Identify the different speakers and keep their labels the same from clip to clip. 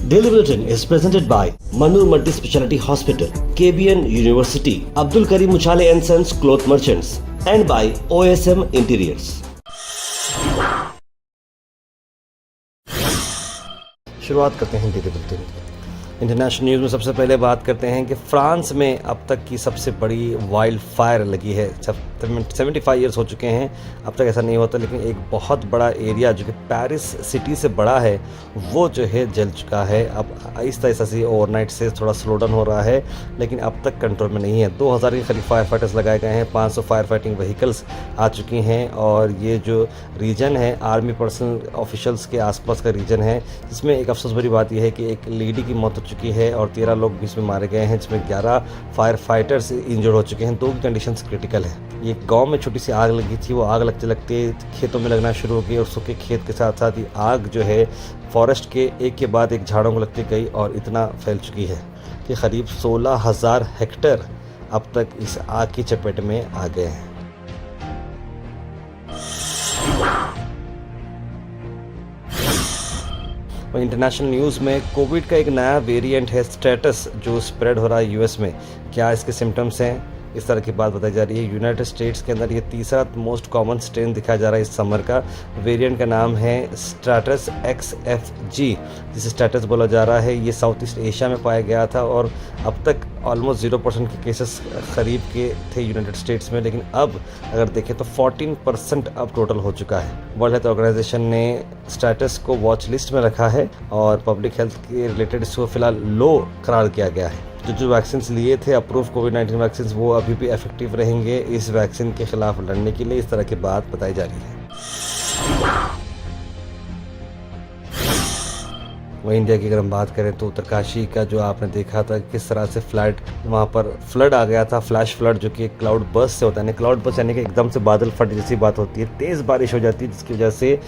Speaker 1: Daily Bulletin is presented by Manur Multi Speciality Hospital, KBN University, Abdul Karim Uchale and Sons Cloth Merchants, and by OSM Interiors. शुरुआत करते हैं daily bulletin. International news में सबसे पहले बात करते हैं कि फ्रांस में अब तक की सबसे बड़ी वाइल्ड फायर लगी है। 75 ईयर्स हो चुके हैं, अब तक ऐसा नहीं होता, लेकिन एक बहुत बड़ा एरिया जो कि पेरिस सिटी से बड़ा है वो जो है जल चुका है। अब आहिस्ता आहिस्ता से ओवरनाइट से थोड़ा स्लो डाउन हो रहा है, लेकिन अब तक कंट्रोल में नहीं है। 2000 के करीब फायर फाइटर्स लगाए गए हैं, 500 फायर फाइटिंग व्हीकल्स आ चुकी हैं और ये जो रीजन है आर्मी पर्सनल ऑफिशियल्स के आसपास का रीजन है, जिसमें एक अफसोस भरी बात यह है कि एक लेडी की मौत हो चुकी है और 13 लोग भी इसमें मारे गए हैं, जिसमें 11 फायर फाइटर्स इंजर्ड हो चुके हैं। 2 की कंडीशंस क्रिटिकल है। ये गांव में छोटी सी आग लगी थी, वो आग लगते लगते खेतों में लगना शुरू हो गई और सूखे खेत के साथ साथ ही आग जो है फॉरेस्ट के एक के बाद एक झाड़ों को लगती गई और इतना फैल चुकी है कि करीब 16,000 हेक्टेयर अब तक इस आग की चपेट में आ गए हैं। इंटरनेशनल न्यूज़ में कोविड का एक नया वेरिएंट है स्टेटस, जो स्प्रेड हो रहा है यूएस में। क्या इसके सिम्टम्स हैं, इस तरह की बात बताई जा रही है। यूनाइटेड स्टेट्स के अंदर ये तीसरा मोस्ट कॉमन स्ट्रेन दिखाया जा रहा है इस समर का। वेरिएंट का नाम है स्टेटस XFG, जिसे स्टेटस बोला जा रहा है। ये साउथ ईस्ट एशिया में पाया गया था और अब तक ऑलमोस्ट 0% के केसेस करीब के थे यूनाइटेड स्टेट्स में, लेकिन अब अगर देखें तो 14% अब टोटल हो चुका है। वर्ल्ड हेल्थ ऑर्गेनाइजेशन ने स्टेटस को वॉच लिस्ट में रखा है और पब्लिक हेल्थ के रिलेटेड इसको फिलहाल लो करार किया गया है। जो वैक्सीन लिए थे अप्रूव कोविड-19 वैक्सीन, वो अभी भी इफेक्टिव रहेंगे इस वैक्सीन के खिलाफ लड़ने के लिए, इस तरह की बात बताई जा रही है। वहीं इंडिया की अगर हम बात करें तो उत्तरकाशी का जो आपने देखा था किस तरह से वहाँ पर फ्लड आ गया था, फ्लैश फ्लड, जो कि क्लाउड बर्स्ट से होता है। क्लाउड बर्स्ट यानी कि एकदम से बादल फट जैसी बात होती है, तेज़ बारिश हो जाती है जिसकी वजह से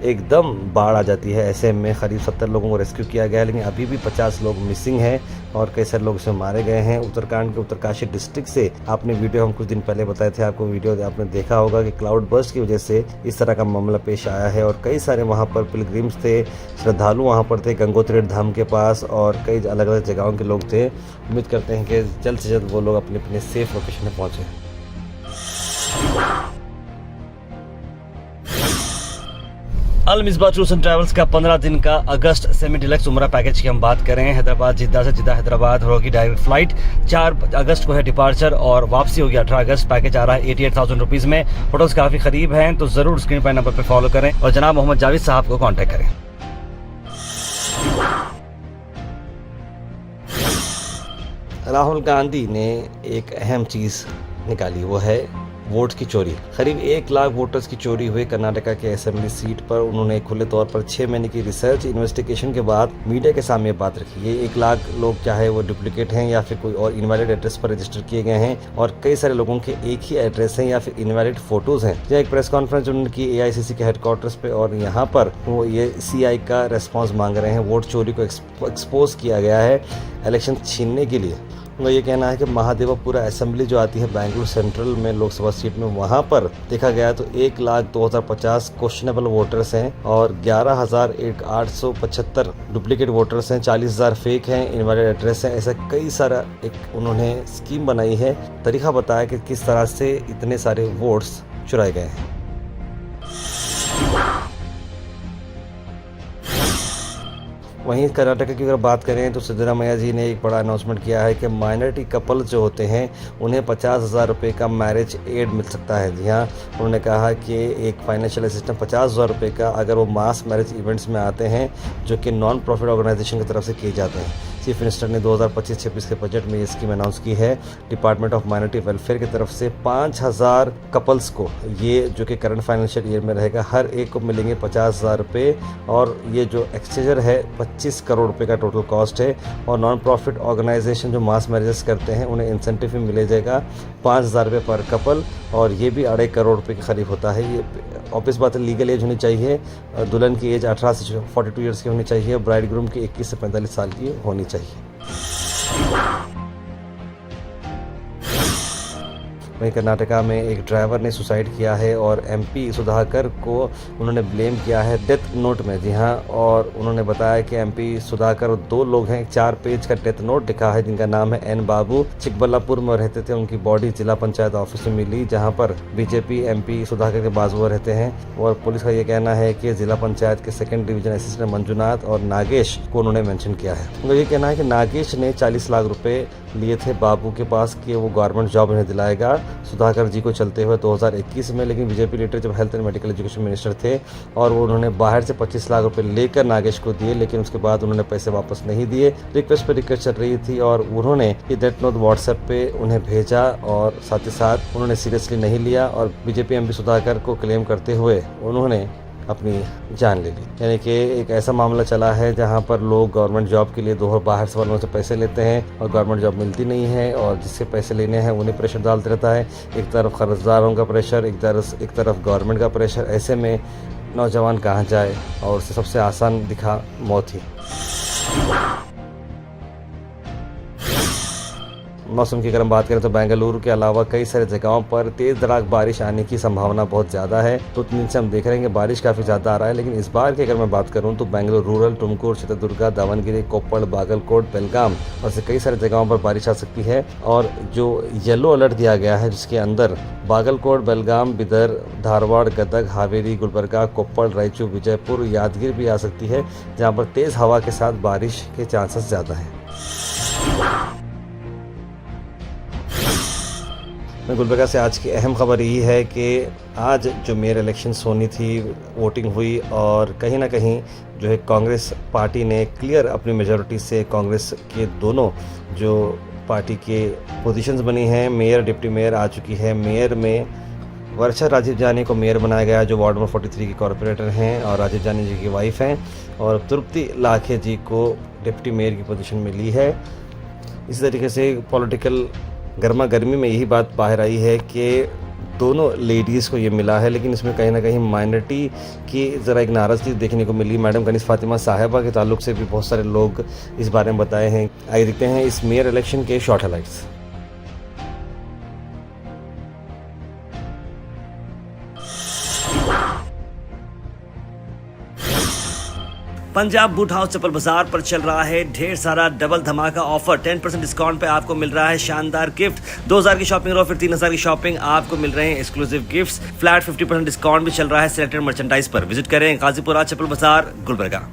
Speaker 1: एकदम बाढ़ आ जाती है। ऐसे में करीब 70 लोगों को रेस्क्यू किया गया है, लेकिन अभी भी 50 लोग मिसिंग हैं और कई सारे लोग इसमें मारे गए हैं। उत्तराखंड के उत्तरकाशी डिस्ट्रिक्ट से आपने वीडियो हम कुछ दिन पहले बताए थे, आपको वीडियो आपने देखा होगा कि क्लाउड बर्स्ट की वजह से इस तरह का मामला पेश आया है और कई सारे वहाँ पर पिलग्रिम्स थे, श्रद्धालु वहाँ पर थे गंगोत्री धाम के पास और कई अलग अलग जगहों के लोग थे। उम्मीद करते हैं कि जल्द से जल्द वो लोग अपने अपने सेफ लोकेशन में पहुंचे। अल मिसबा टूर्स एंड ट्रैवल्स का 15 दिन का अगस्त सेमी डिलक्स उमरा पैकेज की हम बात करें। हैदराबाद जिद्दा से जिद्दा हैदराबाद होगी डायरेक्ट फ्लाइट। 4 अगस्त को है डिपार्चर और वापसी होगी 18 अगस्त। पैकेज आ रहा है 88,000 रुपीज़ में। होटल्स काफ़ी करीब हैं, तो ज़रूर स्क्रीन पर नंबर पर फॉलो करें और जनाब मोहम्मद जावेद साहब को कॉन्टैक्ट करें। राहुल गांधी ने एक अहम चीज़ निकाली, वो है वोट की चोरी। करीब 1 लाख वोटर्स की चोरी हुई कर्नाटका के असेंबली सीट पर। उन्होंने खुले तौर पर 6 महीने की रिसर्च इन्वेस्टिगेशन के बाद मीडिया के सामने बात रखी। ये 1 लाख लोग क्या है वो डुप्लीकेट हैं या फिर कोई और इनवैलिड एड्रेस पर रजिस्टर किए गए हैं और कई सारे लोगों के एक ही एड्रेस हैं या फिर इनवैलिड फोटोज हैं। यह एक प्रेस कॉन्फ्रेंस उन्होंने की AICC के हेडक्वार्टर्स पे और यहाँ पर वो ये CI का रेस्पॉन्स मांग रहे हैं। वोट चोरी को एक्सपोज किया गया है इलेक्शन छीनने के लिए। उनका ये कहना है कि महादेवपुरा असेंबली जो आती है बेंगलुरु सेंट्रल में लोकसभा सीट में, वहाँ पर देखा गया तो 1,02,050 क्वेश्चनेबल वोटर्स हैं और 11,875 डुप्लीकेट वोटर्स हैं, 40,000 फेक हैं, इनवैलिड एड्रेस हैं। ऐसा कई सारा एक उन्होंने स्कीम बनाई है, तरीका बताया कि किस तरह से इतने सारे वोट्स चुराए गए हैं। वहीं कर्नाटक की अगर बात करें तो सिद्धरामैया जी ने एक बड़ा अनाउंसमेंट किया है कि माइनॉरिटी कपल जो होते हैं उन्हें 50,000 रुपये का मैरिज एड मिल सकता है। जी हाँ, उन्होंने कहा कि एक फाइनेंशियल असिस्टेंस 50,000 रुपये का अगर वो मास मैरिज इवेंट्स में आते हैं जो कि नॉन प्रॉफिट ऑर्गेनाइजेशन की तरफ से किए जाते हैं। चीफ मिनिस्टर ने 2025-26 के बजट में ये स्कीम अनाउंस की है। डिपार्टमेंट ऑफ माइनॉरिटी वेलफेयर की तरफ से 5,000 कपल्स को, ये जो कि करंट फाइनेंशियल ईयर में रहेगा, हर एक को मिलेंगे 50,000 रुपये और ये जो एक्सचेंजर है 25 करोड़ रुपए का टोटल कॉस्ट है। और नॉन प्रॉफिट ऑर्गेनाइजेशन जो मास मैरिजेस करते हैं उन्हें इंसेंटिव भी मिले जाएगा 5,000 रुपये पर कपल और ये भी 2.5 करोड़ रुपए के करीब होता है। ये ऑब्वियस बात है, लीगल एज होनी चाहिए, दुल्हन की एज 18 से 42 ईयर्स की होनी चाहिए, ब्राइड ग्रूम की 21 से 45 साल की होनी चाहिए। वहीं कर्नाटका में एक ड्राइवर ने सुसाइड किया है और एमपी सुधाकर को उन्होंने ब्लेम किया है डेथ नोट में। जी हाँ, और उन्होंने बताया कि एमपी सुधाकर और 2 लोग हैं, 4 पेज का डेथ नोट लिखा है, जिनका नाम है एन बाबू, चिकबल्लापुर में रहते थे। उनकी बॉडी जिला पंचायत ऑफिस में मिली, जहां पर बीजेपी एमपी सुधाकर के बाजुआ रहते हैं। और पुलिस का ये कहना है कि जिला पंचायत के 2nd डिवीजन असिस्टेंट मंजुनाथ और नागेश को उन्होंने मेंशन किया है। उनका ये कहना है कि नागेश ने 40 लाख रुपए लिए थे बाबू के पास कि वो गवर्नमेंट जॉब उन्हें दिलाएगा सुधाकर जी को चलते हुए 2021 में। लेकिन बीजेपी लीडर जब health and medical education minister थे और वो उन्होंने बाहर से 25 लाख रुपए लेकर नागेश को दिए, लेकिन उसके बाद उन्होंने पैसे वापस नहीं दिए। रिक्वेस्ट पे रिक्वेस्ट चल रही थी और उन्होंने ये डेथ नोट व्हाट्सएप पे उन्हें भेजा और साथ ही साथ उन्होंने सीरियसली नहीं लिया और बीजेपी एमपी सुधाकर को क्लेम करते हुए उन्होंने अपनी जान ले ली। यानी कि एक ऐसा मामला चला है जहां पर लोग गवर्नमेंट जॉब के लिए बाहर से वालों से पैसे लेते हैं और गवर्नमेंट जॉब मिलती नहीं है, और जिससे पैसे लेने हैं उन्हें प्रेशर डालते रहता है। एक तरफ कर्जदारों का प्रेशर, एक तरफ गवर्नमेंट का प्रेशर। ऐसे में नौजवान कहाँ जाए, और उससे सबसे आसान दिखा मौत ही। मौसम की अगर हम बात करें तो बेंगलुरु के अलावा कई सारे जगहों पर तेज दरार बारिश आने की संभावना बहुत ज़्यादा है। 2-3 दिन से हम देख रहे हैं कि बारिश काफ़ी ज़्यादा आ रहा है, लेकिन इस बार की अगर मैं बात करूं तो बेंगलुरु रूरल, तुमकुर, चित्रदुर्गा, दावनगिरी, कोप्पड़, बागलकोट, बेलगाम और से कई सारे जगहों पर बारिश आ सकती है। और जो येलो अलर्ट दिया गया है जिसके अंदर बागलकोट, बेलगाम, बिदर, धारवाड़, गदग, हावेरी, गुलबर्गा, कोप्पड़, रायचूर, विजयपुर, यादगिर भी आ सकती है, जहाँ पर तेज़ हवा के साथ बारिश के चांसेस ज़्यादा हैं। गुलबर्गा से आज की अहम खबर यही है कि आज जो मेयर इलेक्शंस होनी थी, वोटिंग हुई और कहीं ना कहीं जो है कांग्रेस पार्टी ने क्लियर अपनी मेजॉरिटी से कांग्रेस के दोनों जो पार्टी के पोजीशंस बनी हैं, मेयर डिप्टी मेयर आ चुकी है। मेयर में वर्षा राजीव जानी को मेयर बनाया गया जो वार्ड नंबर 43 की कॉर्पोरेटर हैं और राजीव जानी जी की वाइफ हैं, और तृप्ति लाखे जी को डिप्टी मेयर की पोजीशन मिली है। इसी तरीके से पॉलिटिकल गर्मा गर्मी में यही बात बाहर आई है कि दोनों लेडीज़ को ये मिला है, लेकिन इसमें कहीं ना कहीं माइनॉरिटी की ज़रा एक नाराज़गी देखने को मिली। मैडम कनीज़ फातिमा साहिबा के ताल्लुक से भी बहुत सारे लोग इस बारे में बताए हैं। आइए देखते हैं इस मेयर इलेक्शन के short highlights.
Speaker 2: Punjab boot house Chappal Bazaar पर चल रहा है ढेर सारा डबल धमाका ऑफर। 10% डिस्काउंट पे आपको मिल रहा है शानदार गिफ्ट। 2000 की शॉपिंग और फिर 3000 की शॉपिंग आपको मिल रहे हैं एक्सक्लूसिव गिफ्ट्स। फ्लैट 50% डिस्काउंट भी चल रहा है सिलेक्टेड मर्चेंडाइज पर। विजिट करें गाजीपुरा चप्पल बाजार, गुलबर्गा।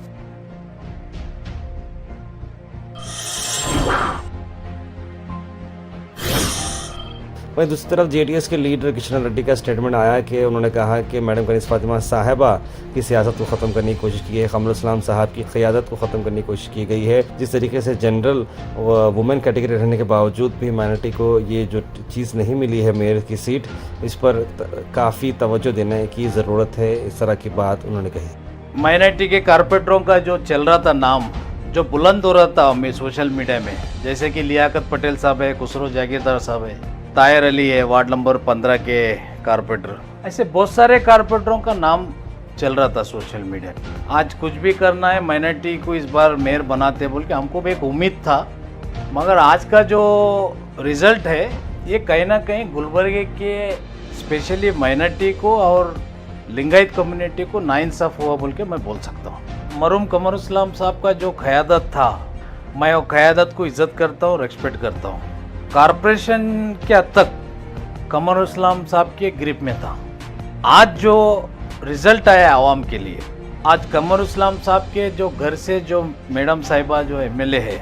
Speaker 1: वहीं दूसरी तरफ जेडीएस के लीडर किशन रेड्डी का स्टेटमेंट आया कि उन्होंने कहा कि मैडम कनीज़ फातिमा साहिबा की सियासत को ख़त्म करने की कोशिश की है, कमरुल इस्लाम साहब की क़यादत को ख़त्म करने की कोशिश की गई है। जिस तरीके से जनरल वुमेन कैटेगरी रहने के बावजूद भी माइनॉरिटी को ये जो चीज़ नहीं मिली है मेयर की सीट, इस पर काफ़ी तवज्जो देने की ज़रूरत है, इस तरह की बात उन्होंने कही।
Speaker 3: माइनॉरिटी के कारपोरेटरों का जो चल रहा था नाम, जो बुलंद हो रहा था सोशल मीडिया में, जैसे कि लियाकत पटेल साहब है, खुसरो जागीरदार साहब है, तायर अली है वार्ड नंबर 15 के कारपोरेटर, ऐसे बहुत सारे कारपोरेटरों का नाम चल रहा था सोशल मीडिया। आज कुछ भी करना है माइनॉरिटी को इस बार मेयर बनाते बोल के हमको भी एक उम्मीद था, मगर आज का जो रिजल्ट है ये कहीं ना कहीं गुलबर्गे के स्पेशली माइनॉरिटी को और लिंगायत कम्युनिटी को नाइंसाफ हुआ बोल के मैं बोल सकता हूँ। मरूम कमरुल इस्लाम साहब का जो क़यादत था, मैं वो क़यादत को इज़्ज़त करता हूँ, रेस्पेक्ट करता हूँ। कॉरपोरेशन के हद तक कमरुल इस्लाम साहब के ग्रिप में था। आज जो रिजल्ट आया आवाम के लिए, आज कमरुल इस्लाम साहब के जो घर से जो मैडम साहिबा जो एमएलए है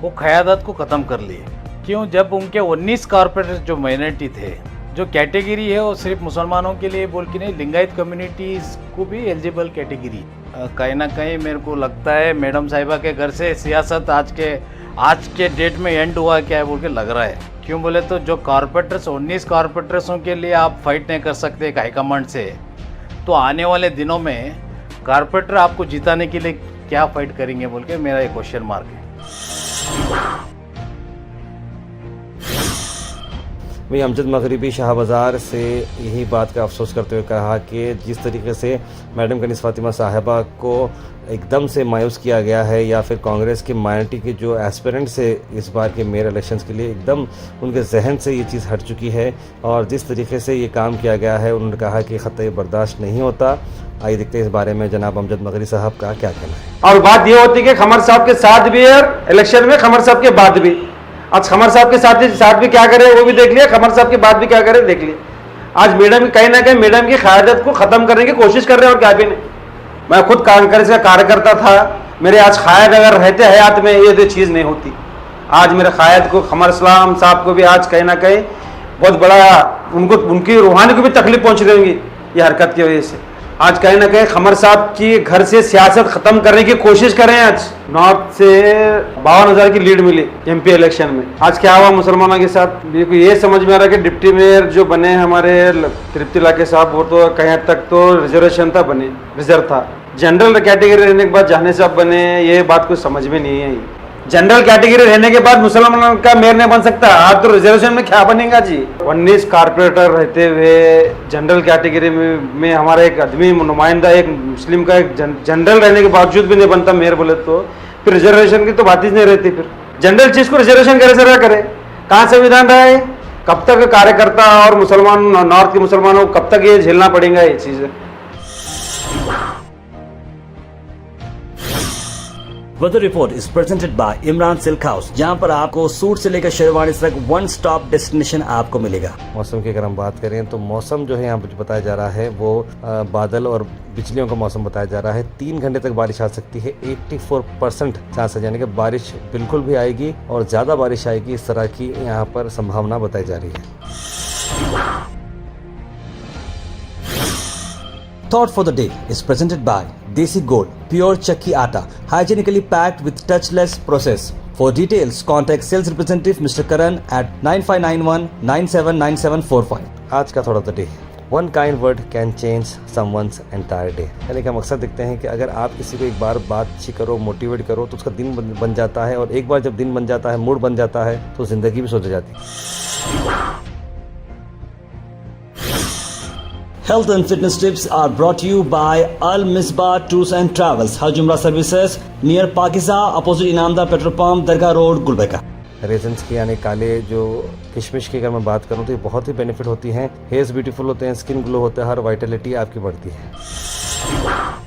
Speaker 3: वो क़यादत को ख़त्म कर लिए। क्यों? जब उनके 19 कॉरपोरेटर जो माइनॉरिटी थे, जो कैटेगरी है वो सिर्फ मुसलमानों के लिए बोल के नहीं, लिंगायत कम्युनिटीज़ को भी एलिजिबल कैटेगरी। कहीं ना कहीं मेरे को लगता है मैडम साहिबा के घर से सियासत आज के डेट में एंड हुआ क्या है बोल के लग रहा है। क्यों बोले तो जो कॉरपोरेटर्स 19 कॉरपोरेटर्सों के लिए आप फाइट नहीं कर सकते एक हाईकमांड से, तो आने वाले दिनों में कॉरपोरेटर आपको जिताने के लिए क्या फाइट करेंगे बोल के मेरा एक क्वेश्चन मार्क है।
Speaker 1: वही अमजद मगरिबी शाह बाज़ार से यही बात का अफसोस करते हुए कहा कि जिस तरीके से मैडम कनीज़ फातिमा साहिबा को एकदम से मायूस किया गया है या फिर कांग्रेस की माइनॉरिटी के जो एस्पिरेंट्स है इस बार के मेयर इलेक्शंस के लिए एकदम उनके जहन से ये चीज़ हट चुकी है और जिस तरीके से ये काम किया गया है उन्होंने कहा कि ख़तई बर्दाश्त नहीं होता। आइए देखते हैं इस बारे में जनाब अमजद मगरी साहब का क्या कहना है।
Speaker 4: और बात ये होती है कि खमर साहब के साथ भी और इलेक्शन में खमर साहब के बाद भी, आज खमर साहब के साथ भी क्या करे वो भी देख लिया, खमर साहब के बाद भी क्या करे देख लिया। आज मैडम कहीं ना कहीं मैडम की क़यादत को ख़त्म करने की कोशिश कर रहे हैं और क्या भी नहीं। मैं खुद कांग्रेस का कार्यकर्ता था, मेरे आज क़ायद अगर रहते हयात में ये चीज़ नहीं होती। आज मेरे क़ायद को खमर इस्लाम साहब को भी आज कहीं ना कहीं बहुत बड़ा उनकी रूहानी को भी तकलीफ पहुँच रही होगी ये हरकत की वजह से। आज कहीं ना कहीं खमर साहब की घर से सियासत खत्म करने की कोशिश करें। आज नॉर्थ से 52,000 की लीड मिली एमपी इलेक्शन में। आज क्या हुआ मुसलमानों के साथ, ये समझ में आ रहा है कि डिप्टी मेयर जो बने हमारे तृप्ति लाके साहब, वो तो कहीं हद तक तो रिजर्वेशन था, बने रिजर्व था। जनरल कैटेगरी रहने के बाद जाने साहब बने, ये बात कुछ समझ में नहीं आई। जनरल कैटेगरी रहने के बाद मुसलमानों का मेयर नहीं बन सकता। आप तो रिजर्वेशन में क्या बनेगा जी। 19 कारपोरेटर रहते हुए जनरल कैटेगरी में हमारा एक आदमी नुमाइंदा एक मुस्लिम का एक जनरल रहने के बावजूद भी नहीं बनता मेयर बोले तो फिर रिजर्वेशन की तो बात ही नहीं रहती। फिर जनरल चीज को रिजर्वेशन कैसे रहा करे, कहाँ संविधान रहा है? कब तक कार्यकर्ता और मुसलमान नॉर्थ के मुसलमानों को कब तक ये झेलना पड़ेगा ये चीज़।
Speaker 2: Weather report is presented by Imran silk house, जहां पर आपको सूट से लेकर शेरवानी तक वन स्टॉप डेस्टिनेशन आपको मिलेगा।
Speaker 1: मौसम की अगर हम बात करें तो मौसम जो है यहाँ पर बताया जा रहा है वो बादल और बिजलियों का मौसम बताया जा रहा है। 3 घंटे तक बारिश आ सकती है, 84% चांस है, यानी कि बारिश बिल्कुल भी आएगी और ज़्यादा बारिश आएगी, इस तरह की यहाँ पर संभावना बताई जा रही है।
Speaker 2: Thought for the day is presented by Desi Gold, pure chakki atta, hygienically packed with touchless process. For details, contact sales representative Mr. Karan at 9591 979745.
Speaker 1: आज का थोड़ा the day, one kind word can change someone's entire day. यानी कि हम अक्सर देखते हैं कि अगर आप किसी को एक बार बात अच्छी करो, मोटिवेट करो तो उसका दिन बन जाता है, और एक बार जब दिन बन जाता है, मूड बन जाता है, तो ज़िंदगी भी सुधर जाती है।
Speaker 2: Health and fitness tips are brought to you by Al Misbah Tours and Travels, Hajj Umrah Services, near Pakiza, opposite Inamdar Petrol Pump, Dargah Road, Gulbarga.
Speaker 1: रेजन्स की यानी काले जो किशमिश की अगर मैं बात करूं तो ये बहुत ही बेनिफिट होती हैं। हेयर्स ब्यूटीफुल होते हैं, स्किन ग्लो होता है, हर वाइटलिटी आपकी बढ़ती है।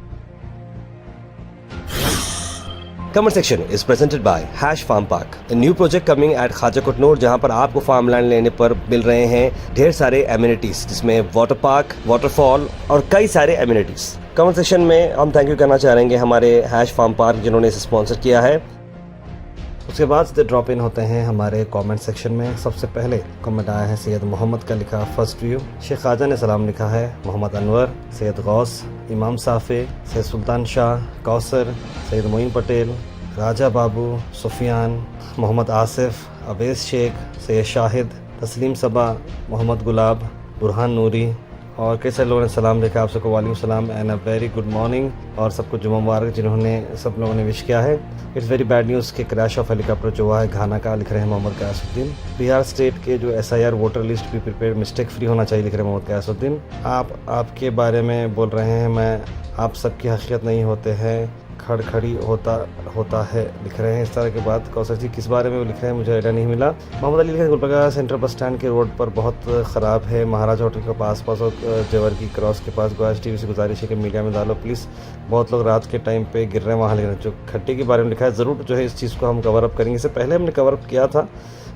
Speaker 2: Comment section is presented by Hash Farm Park, a new project coming at Khaja Kutnur, जहां पर आपको फार्म लैंड लेने पर मिल रहे हैं ढेर सारे एमिनिटीज, जिसमें वाटर पार्क, वाटरफॉल और कई सारे एमिनिटीज। कमेंट सेक्शन में हम थैंक यू करना चाहेंगे हमारे हैश फार्म पार्क जिन्होंने इसे स्पॉन्सर किया है।
Speaker 1: उसके बाद से ड्रॉप इन होते हैं हमारे कमेंट सेक्शन में। सबसे पहले कमेंट आया है सैयद मोहम्मद का, लिखा फर्स्ट व्यू। शेख ख्वाजा ने सलाम लिखा है, मोहम्मद अनवर, सैयद गौस, इमाम साफ़े, सैयद सुल्तान शाह, कौसर, सैयद मोइन पटेल, राजा बाबू, सुफियान, मोहम्मद आसिफ, अवेस शेख, सैयद शाहिद, तस्लीम सबा, मोहम्मद गुलाब, बुरहान नूरी और कई सारे लोगों ने सलाम लिखा। आप सबको वालेकुम सलाम and a very good morning, और सबको जुम्मा मुबारक जिन्होंने सब लोगों ने विश किया है। इट्स वेरी बैड न्यूज़ के क्रैश ऑफ हेलीकॉप्टर जो हुआ है घाना का, लिख रहे हैं मोहम्मद कयासुद्दीन। बिहार स्टेट के जो SIR वोटर लिस्ट भी प्रिपेयर मिस्टेक फ्री होना चाहिए, लिख रहे हैं मोहम्मद कयासुद्दीन। आपके बारे में बोल रहे हैं, मैं आप सबकी हकीकत नहीं होते हैं, खड़खड़ी होता है, लिख रहे हैं इस तरह की बात। कौसर जी किस बारे में वो लिख रहे हैं मुझे आइडिया नहीं मिला। मोहम्मद अली लिख रहे हैं, गुलबर्गा सेंट्रल बस स्टैंड के रोड पर बहुत ख़राब है, महाराजा होटल के पास और जेवर की क्रॉस के पास। गोयाज TV से गुजारिश है कि मीडिया में डालो प्लीज़, बहुत लोग रात के टाइम पे गिर रहे हैं वहाँ। लिख रहे हैं जो खड्डे के बारे में लिखा है, ज़रूर जो है इस चीज़ को हम कवर अप करेंगे। इससे पहले हमने कवर अप किया था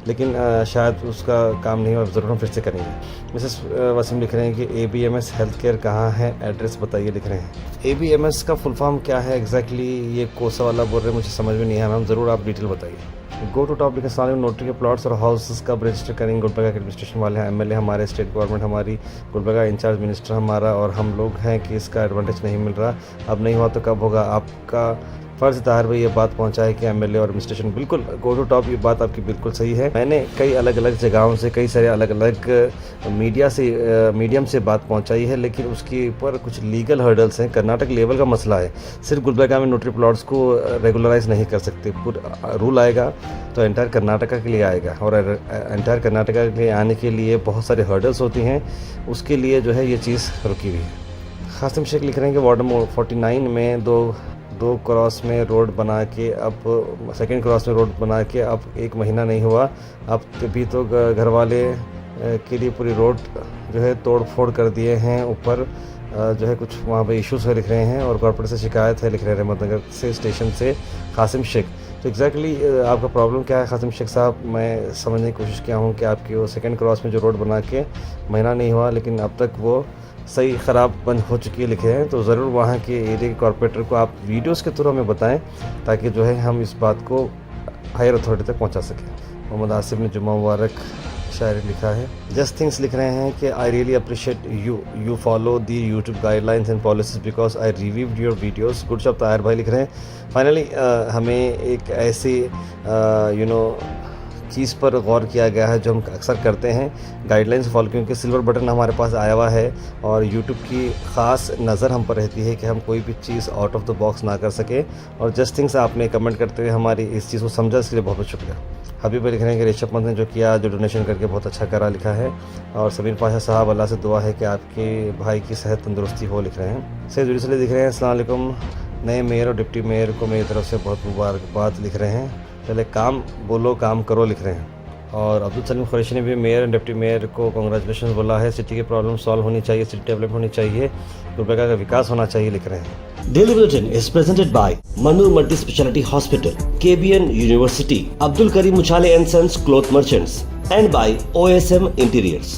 Speaker 1: लेकिन शायद उसका काम नहीं हुआ, ज़रूर हम फिर से करेंगे। मिसेस वसीम लिख रहे हैं कि ABMS हेल्थ केयर कहाँ है, एड्रेस बताइए, लिख रहे हैं। ABMS का फुल फॉर्म क्या है एग्जैक्टली, ये कोसा वाला बोल रहे हैं, मुझे समझ में नहीं है मैम, ज़रूर आप डिटेल बताइए। गो टू टॉप लिखे सारे नोटरी के प्लॉट्स और हाउसेस कब रजिस्टर करेंगे, गुलबर्गा के एडमिनिस्ट्रेशन वाले हैं, MLA हमारे, स्टेट गवर्नमेंट हमारी, गुलबर्गा इंचार्ज मिनिस्टर हमारा, और हम लोग हैं कि इसका एडवांटेज नहीं मिल रहा। अब नहीं हुआ तो कब होगा? आपका फ़र्ज़ ताहिर भाई ये बात पहुंचाए कि MLA और एडमिनिस्ट्रेशन, बिल्कुल गो टू टॉप, ये बात आपकी बिल्कुल सही है। मैंने कई अलग अलग जगहों से, कई सारे अलग अलग मीडियम से बात पहुंचाई है, लेकिन उसके ऊपर कुछ लीगल हर्डल्स हैं, कर्नाटक लेवल का मसला है। सिर्फ गुलबर्गा में नोटरी प्लॉट्स को रेगुलराइज नहीं कर सकते, पूरा रूल आएगा तो एंटायर कर्नाटका के लिए आएगा, और एंटायर कर्नाटका के लिए आने के लिए बहुत सारे हर्डल्स होती हैं, उसके लिए जो है ये चीज़ रुकी हुई है। कासिम शेख लिख रहे हैं कि वार्ड नंबर 49 में 2 2 क्रॉस में रोड बना के अब सेकंड क्रॉस में रोड बना के अब 1 महीना नहीं हुआ, अब भी तो घर वाले के लिए पूरी रोड जो है तोड़ फोड़ कर दिए हैं। ऊपर जो है कुछ वहाँ पे इश्यूज़ है लिख रहे हैं और कॉर्पोरेट से शिकायत है लिख रहे हैं रहमतनगर से स्टेशन से कासिम शेख। तो एग्जैक्टली आपका प्रॉब्लम क्या है कासिम शेख साहब? मैं समझने की कोशिश किया हूँ कि आपकी वो सेकंड क्रॉस में जो रोड बना के महीना नहीं हुआ लेकिन अब तक वो सही ख़राब बंद हो चुकी है लिखे हैं। तो ज़रूर वहाँ के एरिया के कॉर्पोरेटर को आप वीडियोस के थ्रू हमें बताएं ताकि जो है हम इस बात को हायर अथॉरिटी तक पहुँचा सकें। मोहम्मद आसिफ ने जुम्मा मुबारक शायरी लिखा है। जस्ट थिंग्स लिख रहे हैं कि I really appreciate you follow the YouTube guidelines and policies because I reviewed your videos. Good job Tahir भाई लिख रहे हैं। फाइनली हमें एक ऐसी चीज़ पर गौर किया गया है जो हम अक्सर करते हैं, गाइडलाइंस फॉलो, क्योंकि सिल्वर बटन हमारे पास आया हुआ है और यूट्यूब की ख़ास नज़र हम पर रहती है कि हम कोई भी चीज़ आउट ऑफ द बॉक्स ना कर सके। और जस्ट थिंग्स आपने कमेंट करते हुए हमारी इस चीज़ को समझा, इसके लिए बहुत बहुत शुक्रिया। हबीब भाई लिख रहे हैं कि ऋषभ पंत ने जो किया, जो डोनेशन करके बहुत अच्छा करा लिखा है। और समीर पाशा साहब अल्लाह से दुआ है कि आपके भाई की सेहत तंदुरुस्ती हो लिख रहे हैं। सैयद जुलिसली दिख रहे हैं अस्सलाम वालेकुम, नए मेयर और डिप्टी मेयर को मेरी तरफ से बहुत मुबारकबाद लिख रहे हैं। पहले काम बोलो काम करो लिख रहे हैं। और अब्दुल सलीम कुरैशी ने भी मेयर एंड डिप्टी मेयर को कांग्रेचुलेशन बोला है। सिटी की प्रॉब्लम सॉल्व होनी चाहिए, सिटी डेवलप होनी चाहिए, गुलबर्गा का विकास होना चाहिए लिख रहे हैं।
Speaker 2: Daily Bulletin is presented by Manur Multi Speciality Hospital, KBN University, Abdul Karim Uchale and Sons Cloth Merchants, and by OSM Interiors.